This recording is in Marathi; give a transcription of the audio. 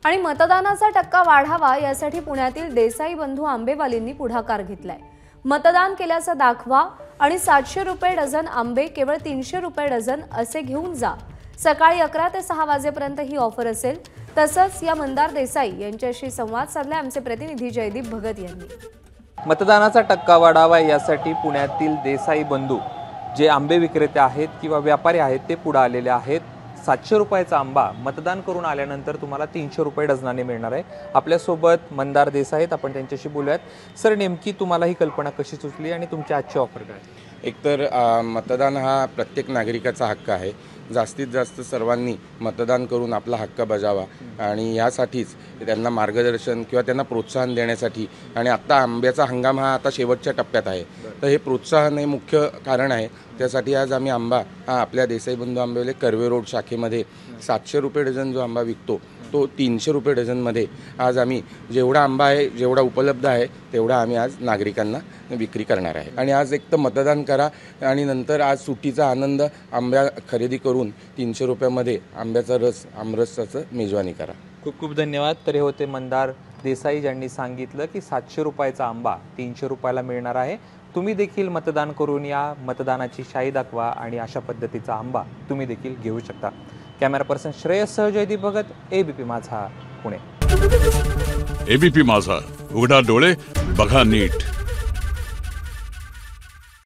आणि मतदानाचा टक्का वाढावा यासाठी पुण्यातील देसाई बंधू आंबेवालींनी पुढाकार घेतलाय। मतदान केल्याचा दाखवा आणि 700 रुपये डझन आंबे केवळ 300 रुपये डझन असे घेऊन जा। सकाळी 11 ते 6 वाजेपर्यंत ही ऑफर असेल। तसंच या मंदार देसाई यांच्याशी संवाद साधला आमचे प्रतिनिधी जयदीप भगत यांनी। मतदानाचा टक्का वाढावा यासाठी पुण्यातील देसाई बंधू जे आंबे विक्रेते आहेत किंवा व्यापारी आहेत ते पुढे आलेले आहेत। 700 रुपयाचा आंबा मतदान करून आल्यानंतर तुम्हाला 300 रुपये डझनाने मिळणार आहे। आपल्या सोबत मंदार देसाई आहेत, आपण त्यांच्याशी बोलूयात। सर, नेमकी तुम्हाला ही कल्पना कशी सुचली आणि तुमची आजची ऑफर काय? एकतर मतदान हा प्रत्येक नागरिकाचा हक्क आहे। जास्तीत जास्त सर्वांनी मतदान करून आपला हक्क बजावा आणि यासाठीच त्यांना मार्गदर्शन किंवा त्यांना प्रोत्साहन देण्यासाठी आणि आता आंब्याचा हंगाम हा आता शेवटच्या टप्प्यात आहे, तर हे प्रोत्साहन हे मुख्य कारण आहे। त्यासाठी आज आम्ही आंबा हा आपल्या देसाई बंधू आंबेवाले कर्वे रोड शाखेमध्ये 700 रुपये डझन जो आंबा विकतो तो 300 रुपये डझनमध्ये आज आम्ही जेवढा आंबा आहे, जेवढा उपलब्ध आहे तेवढा आम्ही आज नागरिकांना विक्री करणार आहे। आणि आज एक तर मतदान करा आणि नंतर आज सुट्टीचा आनंद आंब्या खरेदी करून 300 रुपयामध्ये आंब्याचा रस आमरसाचं मेजवानी करा। खूप खूप धन्यवाद। तर हे होते मंदार देसाई ज्यांनी सांगितलं की 700 रुपयाचा आंबा 300 रुपयाला मिळणार आहे। तुम्ही देखील मतदान करून या, मतदानाची शाई दाखवा आणि अशा पद्धतीचा आंबा तुम्ही देखील घेऊ शकता। कॅमेरा पर्सन श्रेयस सह जयदीप भगत, एबीपी माझा, पुणे। एबीपी माझा, उघडा डोळे बघा नीट।